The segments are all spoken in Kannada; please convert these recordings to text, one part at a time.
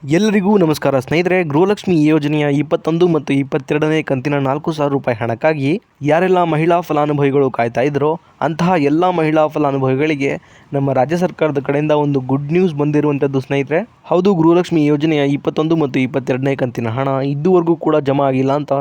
ಎಲ್ಲರಿಗೂ ನಮಸ್ಕಾರ ಸ್ನೇಹಿತರೆ. ಗೃಹಲಕ್ಷ್ಮಿ ಯೋಜನೆಯ 21 ಮತ್ತು 22ನೇ ಕಂತಿನ 4,000 ರೂಪಾಯಿ ಹಣಕ್ಕಾಗಿ ಯಾರೆಲ್ಲ ಮಹಿಳಾ ಫಲಾನುಭವಿಗಳು ಕಾಯ್ತಾ ಇದ್ರೋ ಅಂತಹ ಎಲ್ಲ ಮಹಿಳಾ ಫಲಾನುಭವಿಗಳಿಗೆ ನಮ್ಮ ರಾಜ್ಯ ಸರ್ಕಾರದ ಕಡೆಯಿಂದ ಒಂದು ಗುಡ್ ನ್ಯೂಸ್ ಬಂದಿರುವಂಥದ್ದು ಸ್ನೇಹಿತರೆ. ಹೌದು, ಗೃಹಲಕ್ಷ್ಮಿ ಯೋಜನೆಯ 21 ಮತ್ತು 22ನೇ ಕಂತಿನ ಹಣ ಇದುವರೆಗೂ ಕೂಡ ಜಮಾ ಆಗಿಲ್ಲ ಅಂತ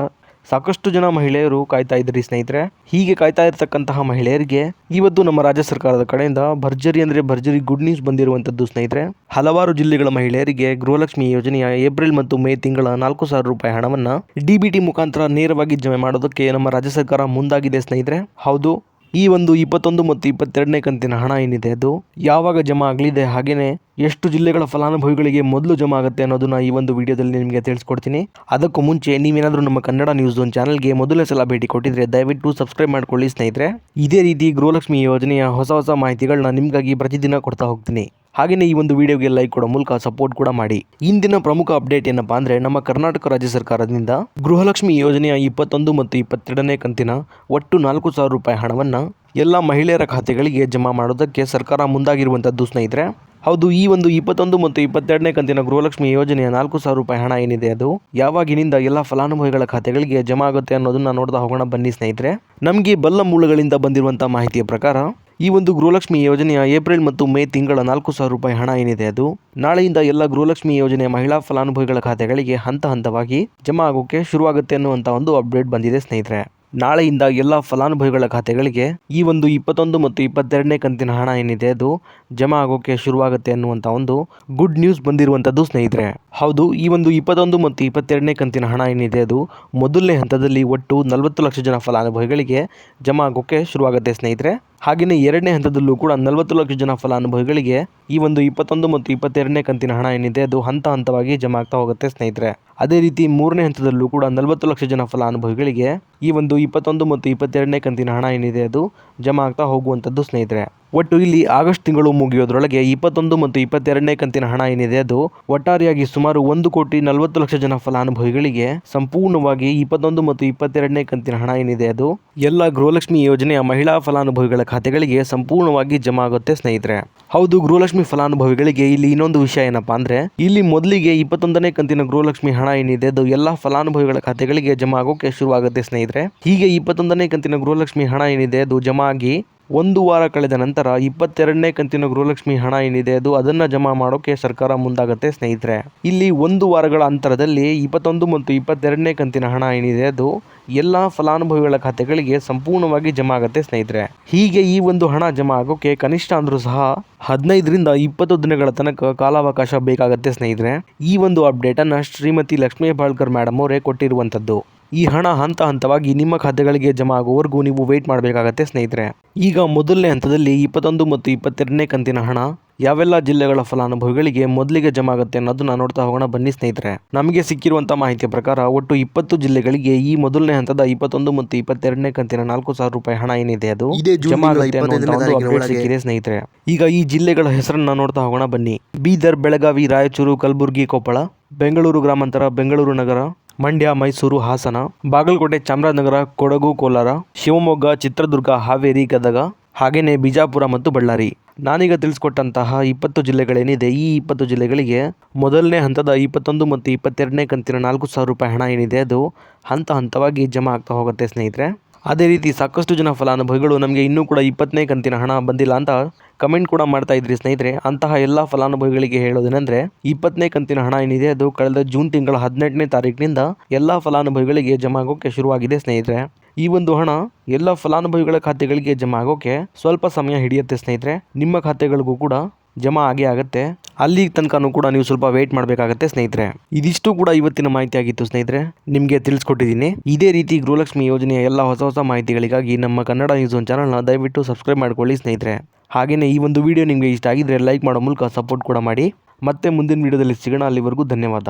ಸಾಕಷ್ಟು ಜನ ಮಹಿಳೆಯರು ಕಾಯ್ತಾ ಇದ್ರಿ ಸ್ನೇಹಿತರೆ. ಹೀಗೆ ಕಾಯ್ತಾ ಇರತಕ್ಕಂತಹ ಮಹಿಳೆಯರಿಗೆ ಇವತ್ತು ನಮ್ಮ ರಾಜ್ಯ ಸರ್ಕಾರದ ಕಡೆಯಿಂದ ಭರ್ಜರಿ ಗುಡ್ ನ್ಯೂಸ್ ಬಂದಿರುವಂಥದ್ದು ಸ್ನೇಹಿತರೆ. ಹಲವಾರು ಜಿಲ್ಲೆಗಳ ಮಹಿಳೆಯರಿಗೆ ಗೃಹಲಕ್ಷ್ಮಿ ಯೋಜನೆಯ ಏಪ್ರಿಲ್ ಮತ್ತು ಮೇ ತಿಂಗಳ 4,000 ರೂಪಾಯಿ ಹಣವನ್ನು DBT ಮುಖಾಂತರ ನೇರವಾಗಿ ಜಮೆ ಮಾಡೋದಕ್ಕೆ ನಮ್ಮ ರಾಜ್ಯ ಸರ್ಕಾರ ಮುಂದಾಗಿದೆ ಸ್ನೇಹಿತರೆ. ಹೌದು, ಈ ಒಂದು 21 ಮತ್ತು 22ನೇ ಕಂತಿನ ಹಣ ಏನಿದೆ ಅದು ಯಾವಾಗ ಜಮಾ ಆಗಲಿದೆ, ಹಾಗೆಯೇ ಎಷ್ಟು ಜಿಲ್ಲೆಗಳ ಫಲಾನುಭವಿಗಳಿಗೆ ಮೊದಲು ಜಮಾ ಆಗುತ್ತೆ ಅನ್ನೋದನ್ನ ಈ ಒಂದು ವಿಡಿಯೋದಲ್ಲಿ ನಿಮಗೆ ತಿಳಿಸ್ಕೊಡ್ತೀನಿ. ಅದಕ್ಕೂ ಮುಂಚೆ ನೀವೇನಾದರೂ ನಮ್ಮ ಕನ್ನಡ ನ್ಯೂಸ್ ಝೋನ್ ಚಾನಲ್ಗೆ ಮೊದಲನೇ ಸಲ ಭೇಟಿ ಕೊಟ್ಟಿದ್ರೆ ದಯವಿಟ್ಟು ಸಬ್ಸ್ಕ್ರೈಬ್ ಮಾಡ್ಕೊಳ್ಳಿ ಸ್ನೇಹಿತರೆ. ಇದೇ ರೀತಿ ಗೃಹಲಕ್ಷ್ಮಿ ಯೋಜನೆಯ ಹೊಸ ಮಾಹಿತಿಗಳನ್ನ ನಿಮಗಾಗಿ ಪ್ರತಿದಿನ ಕೊಡ್ತಾ ಹೋಗ್ತೀನಿ. ಹಾಗೆಯೇ ಈ ಒಂದು ವಿಡಿಯೋಗೆ ಲೈಕ್ ಕೊಡೋ ಮೂಲಕ ಸಪೋರ್ಟ್ ಕೂಡ ಮಾಡಿ. ಇಂದಿನ ಪ್ರಮುಖ ಅಪ್ಡೇಟ್ ಏನಪ್ಪಾ ಅಂದ್ರೆ, ನಮ್ಮ ಕರ್ನಾಟಕ ರಾಜ್ಯ ಸರ್ಕಾರದಿಂದ ಗೃಹಲಕ್ಷ್ಮಿ ಯೋಜನೆಯ 21 ಮತ್ತು 22ನೇ ಕಂತಿನ ಒಟ್ಟು 4,000 ರೂಪಾಯಿ ಹಣವನ್ನು ಎಲ್ಲ ಮಹಿಳೆಯರ ಖಾತೆಗಳಿಗೆ ಜಮಾ ಮಾಡೋದಕ್ಕೆ ಸರ್ಕಾರ ಮುಂದಾಗಿರುವಂಥದ್ದು ಸ್ನೇಹಿತರೆ. ಹೌದು, ಈ ಒಂದು 21 ಮತ್ತು 22ನೇ ಕಂತಿನ ಗೃಹಲಕ್ಷ್ಮಿ ಯೋಜನೆಯ 4,000 ರೂಪಾಯಿ ಹಣ ಏನಿದೆ ಅದು ಯಾವಾಗಿನಿಂದ ಎಲ್ಲ ಫಲಾನುಭವಿಗಳ ಖಾತೆಗಳಿಗೆ ಜಮಾ ಆಗುತ್ತೆ ಅನ್ನೋದನ್ನ ನೋಡ್ತಾ ಹೋಗೋಣ ಬನ್ನಿ ಸ್ನೇಹಿತರೆ. ನಮಗೆ ಬಲ್ಲ ಮೂಲಗಳಿಂದ ಬಂದಿರುವಂತಹ ಮಾಹಿತಿಯ ಪ್ರಕಾರ ಈ ಒಂದು ಗೃಹಲಕ್ಷ್ಮಿ ಯೋಜನೆಯ ಏಪ್ರಿಲ್ ಮತ್ತು ಮೇ ತಿಂಗಳ 4,000 ರೂಪಾಯಿ ಹಣ ಏನಿದೆ ಅದು ನಾಳೆಯಿಂದ ಎಲ್ಲ ಗೃಹಲಕ್ಷ್ಮಿ ಯೋಜನೆಯ ಮಹಿಳಾ ಫಲಾನುಭವಿಗಳ ಖಾತೆಗಳಿಗೆ ಹಂತವಾಗಿ ಜಮಾ ಆಗೋಕೆ ಶುರುವಾಗುತ್ತೆ ಅನ್ನುವಂಥ ಒಂದು ಅಪ್ಡೇಟ್ ಬಂದಿದೆ ಸ್ನೇಹಿತರೆ. ನಾಳೆಯಿಂದ ಎಲ್ಲ ಫಲಾನುಭವಿಗಳ ಖಾತೆಗಳಿಗೆ ಈ ಒಂದು 21 ಮತ್ತು 22ನೇ ಕಂತಿನ ಹಣ ಏನಿದೆ ಅದು ಜಮಾ ಆಗೋಕೆ ಶುರುವಾಗುತ್ತೆ ಅನ್ನುವಂಥ ಒಂದು ಗುಡ್ ನ್ಯೂಸ್ ಬಂದಿರುವಂಥದ್ದು ಸ್ನೇಹಿತರೆ. ಹೌದು, ಈ ಒಂದು 21 ಮತ್ತು 22ನೇ ಕಂತಿನ ಹಣ ಏನಿದೆ ಅದು ಮೊದಲನೇ ಹಂತದಲ್ಲಿ ಒಟ್ಟು 40 ಲಕ್ಷ ಜನ ಫಲಾನುಭವಿಗಳಿಗೆ ಜಮಾ ಆಗೋಕೆ ಶುರುವಾಗುತ್ತೆ ಸ್ನೇಹಿತರೆ. ಹಾಗೆಯೇ ಎರಡನೇ ಹಂತದಲ್ಲೂ ಕೂಡ 40 ಲಕ್ಷ ಜನ ಫಲಾನುಭವಿಗಳಿಗೆ ಈ ಒಂದು 21 ಮತ್ತು 22ನೇ ಕಂತಿನ ಹಣ ಏನಿದೆ ಅದು ಹಂತವಾಗಿ ಜಮಾ ಆಗ್ತಾ ಹೋಗುತ್ತೆ ಸ್ನೇಹಿತರೆ. ಅದೇ ರೀತಿ ಮೂರನೇ ಹಂತದಲ್ಲೂ ಕೂಡ 40 ಲಕ್ಷ ಜನ ಫಲಾನುಭವಿಗಳಿಗೆ ಈ ಒಂದು 21 ಮತ್ತು 22ನೇ ಕಂತಿನ ಹಣ ಏನಿದೆ ಅದು ಜಮಾ ಆಗ್ತಾ ಹೋಗುವಂಥದ್ದು ಸ್ನೇಹಿತರೆ. ಒಟ್ಟು ಇಲ್ಲಿ ಆಗಸ್ಟ್ ತಿಂಗಳು ಮುಗಿಯೋದ್ರೊಳಗೆ 21 ಮತ್ತು 22ನೇ ಕಂತಿನ ಹಣ ಏನಿದೆ ಅದು ಒಟ್ಟಾರೆಯಾಗಿ ಸುಮಾರು 1,40,00,000 ಜನ ಫಲಾನುಭವಿಗಳಿಗೆ ಸಂಪೂರ್ಣವಾಗಿ 21 ಮತ್ತು 22ನೇ ಕಂತಿನ ಹಣ ಏನಿದೆ ಅದು ಎಲ್ಲ ಗೃಹಲಕ್ಷ್ಮಿ ಯೋಜನೆಯ ಮಹಿಳಾ ಫಲಾನುಭವಿಗಳ ಖಾತೆಗಳಿಗೆ ಸಂಪೂರ್ಣವಾಗಿ ಜಮಾ ಆಗುತ್ತೆ ಸ್ನೇಹಿತರೆ. ಹೌದು, ಗೃಹಲಕ್ಷ್ಮಿ ಫಲಾನುಭವಿಗಳಿಗೆ ಇಲ್ಲಿ ಇನ್ನೊಂದು ವಿಷಯ ಏನಪ್ಪಾ ಅಂದ್ರೆ, ಇಲ್ಲಿ ಮೊದಲಿಗೆ 21ನೇ ಕಂತಿನ ಗೃಹಲಕ್ಷ್ಮಿ ಹಣ ಏನಿದೆ ಅದು ಎಲ್ಲಾ ಫಲಾನುಭವಿಗಳ ಖಾತೆಗಳಿಗೆ ಜಮಾ ಆಗೋಕೆ ಶುರುವಾಗುತ್ತೆ ಸ್ನೇಹಿತರೆ. ಹೀಗೆ 21ನೇ ಕಂತಿನ ಗೃಹಲಕ್ಷ್ಮಿ ಹಣ ಏನಿದೆ ಅದು ಜಮಾ ಆಗಿ ಒಂದು ವಾರ ಕಳೆದ ನಂತರ 22ನೇ ಕಂತಿನ ಗೃಹಲಕ್ಷ್ಮಿ ಹಣ ಏನಿದೆ ಅದು ಅದನ್ನ ಜಮಾ ಮಾಡೋಕೆ ಸರ್ಕಾರ ಮುಂದಾಗುತ್ತೆ ಸ್ನೇಹಿತರೆ. ಇಲ್ಲಿ ಒಂದು ವಾರಗಳ ಅಂತರದಲ್ಲಿ 21 ಮತ್ತು 22ನೇ ಕಂತಿನ ಹಣ ಏನಿದೆ ಅದು ಎಲ್ಲ ಫಲಾನುಭವಿಗಳ ಖಾತೆಗಳಿಗೆ ಸಂಪೂರ್ಣವಾಗಿ ಜಮಾ ಆಗುತ್ತೆ ಸ್ನೇಹಿತರೆ. ಹೀಗೆ ಈ ಒಂದು ಹಣ ಜಮಾ ಆಗೋಕೆ ಕನಿಷ್ಠ ಅಂದ್ರೂ ಸಹ 15ರಿಂದ 20 ದಿನಗಳ ತನಕ ಕಾಲಾವಕಾಶ ಬೇಕಾಗುತ್ತೆ ಸ್ನೇಹಿತರೆ. ಈ ಒಂದು ಅಪ್ಡೇಟ್ ಅನ್ನ ಶ್ರೀಮತಿ ಲಕ್ಷ್ಮೀ ಹೆಬ್ಬಾಳ್ಕರ್ ಮೇಡಮ್ ಅವರೇ ಕೊಟ್ಟಿರುವಂತದ್ದು. ಈ ಹಣ ಹಂತವಾಗಿ ನಿಮ್ಮ ಖಾತೆಗಳಿಗೆ ಜಮಾ ಆಗುವವರೆಗೂ ನೀವು ವೇಟ್ ಮಾಡಬೇಕಾಗತ್ತೆ ಸ್ನೇಹಿತರೆ. ಈಗ ಮೊದಲನೇ ಹಂತದಲ್ಲಿ 21 ಮತ್ತು 22ನೇ ಕಂತಿನ ಹಣ ಯಾವೆಲ್ಲ ಜಿಲ್ಲೆಗಳ ಫಲಾನುಭವಿಗಳಿಗೆ ಮೊದಲಿಗೆ ಜಮಾ ಆಗುತ್ತೆ ಅನ್ನೋದನ್ನ ನೋಡ್ತಾ ಹೋಗೋಣ ಬನ್ನಿ ಸ್ನೇಹಿತರೆ. ನಮಗೆ ಸಿಕ್ಕಿರುವಂತಹ ಮಾಹಿತಿಯ ಪ್ರಕಾರ ಒಟ್ಟು 20 ಜಿಲ್ಲೆಗಳಿಗೆ ಈ ಮೊದಲನೇ ಹಂತದ 21 ಮತ್ತು 22ನೇ ಕಂತಿನ 4,000 ರೂಪಾಯಿ ಹಣ ಏನಿದೆ ಅದು ಜಮಾ ಆಗುತ್ತೆ ಅನ್ನುವಂತ ಒಂದು ಅಪ್ಡೇಟ್ ಸಿಕ್ಕಿದೆ ಸ್ನೇಹಿತರೆ. ಈಗ ಈ ಜಿಲ್ಲೆಗಳ ಹೆಸರನ್ನ ನೋಡ್ತಾ ಹೋಗೋಣ ಬನ್ನಿ. ಬೀದರ್, ಬೆಳಗಾವಿ, ರಾಯಚೂರು, ಕಲಬುರಗಿ, ಕೊಪ್ಪಳ, ಬೆಂಗಳೂರು ಗ್ರಾಮಾಂತರ, ಬೆಂಗಳೂರು ನಗರ, ಮಂಡ್ಯ, ಮೈಸೂರು, ಹಾಸನ, ಬಾಗಲಕೋಟೆ, ಚಾಮರಾಜನಗರ, ಕೊಡಗು, ಕೋಲಾರ, ಶಿವಮೊಗ್ಗ, ಚಿತ್ರದುರ್ಗ, ಹಾವೇರಿ, ಗದಗ, ಹಾಗೇನೆ ಬಿಜಾಪುರ ಮತ್ತು ಬಳ್ಳಾರಿ. ನಾನೀಗ ತಿಳಿಸ್ಕೊಟ್ಟಂತಹ 20 ಜಿಲ್ಲೆಗಳೇನಿದೆ ಈ 20 ಜಿಲ್ಲೆಗಳಿಗೆ ಮೊದಲನೇ ಹಂತದ 21 ಮತ್ತು 22ನೇ ಕಂತಿನ 4,000 ರೂಪಾಯಿ ಹಣ ಏನಿದೆ ಅದು ಹಂತವಾಗಿ ಜಮಾ ಆಗ್ತಾ ಹೋಗುತ್ತೆ ಸ್ನೇಹಿತರೆ. ಅದೇ ರೀತಿ ಸಾಕಷ್ಟು ಜನ ಫಲಾನುಭವಿಗಳು ನಮಗೆ ಇನ್ನೂ ಕೂಡ 20ನೇ ಕಂತಿನ ಹಣ ಬಂದಿಲ್ಲ ಅಂತ ಕಮೆಂಟ್ ಕೂಡ ಮಾಡ್ತಾ ಇದ್ರಿ ಸ್ನೇಹಿತರೆ. ಅಂತಹ ಎಲ್ಲ ಫಲಾನುಭವಿಗಳಿಗೆ ಹೇಳೋದೇನೆಂದ್ರೆ, 20ನೇ ಕಂತಿನ ಹಣ ಏನಿದೆ ಅದು ಕಳೆದ ಜೂನ್ ತಿಂಗಳ 18ನೇ ತಾರೀಕಿನಿಂದ ಎಲ್ಲ ಫಲಾನುಭವಿಗಳಿಗೆ ಜಮಾ ಆಗೋಕೆ ಶುರುವಾಗಿದೆ ಸ್ನೇಹಿತರೆ. ಈ ಒಂದು ಹಣ ಎಲ್ಲ ಫಲಾನುಭವಿಗಳ ಖಾತೆಗಳಿಗೆ ಜಮಾ ಆಗೋಕೆ ಸ್ವಲ್ಪ ಸಮಯ ಹಿಡಿಯುತ್ತೆ ಸ್ನೇಹಿತರೆ. ನಿಮ್ಮ ಖಾತೆಗಳಿಗೂ ಕೂಡ ಜಮಾ ಆಗತ್ತೆ. ಅಲ್ಲಿ ತನಕನೂ ಕೂಡ ನೀವು ಸ್ವಲ್ಪ ವೇಟ್ ಮಾಡಬೇಕಾಗತ್ತೆ ಸ್ನೇಹಿತರೆ. ಇದಿಷ್ಟು ಕೂಡ ಇವತ್ತಿನ ಮಾಹಿತಿ ಆಗಿತ್ತು ಸ್ನೇಹಿತರೆ, ನಿಮಗೆ ತಿಳಿಸ್ಕೊಟ್ಟಿದ್ದೀನಿ. ಇದೇ ರೀತಿ ಗೃಹಲಕ್ಷ್ಮಿ ಯೋಜನೆಯ ಎಲ್ಲ ಹೊಸ ಮಾಹಿತಿಗಳಿಗಾಗಿ ನಮ್ಮ ಕನ್ನಡ ನ್ಯೂಸ್ ಝೋನ್ ಚಾನಲ್ನ ದಯವಿಟ್ಟು ಸಬ್ಸ್ಕ್ರೈಬ್ ಮಾಡ್ಕೊಳ್ಳಿ ಸ್ನೇಹಿತರೆ. ಹಾಗೆಯೇ ಈ ಒಂದು ವಿಡಿಯೋ ನಿಮಗೆ ಇಷ್ಟ ಆಗಿದ್ರೆ ಲೈಕ್ ಮಾಡೋ ಮೂಲಕ ಸಪೋರ್ಟ್ ಕೂಡ ಮಾಡಿ. ಮತ್ತೆ ಮುಂದಿನ ವಿಡಿಯೋದಲ್ಲಿ ಸಿಗೋಣ. ಅಲ್ಲಿವರೆಗೂ ಧನ್ಯವಾದ.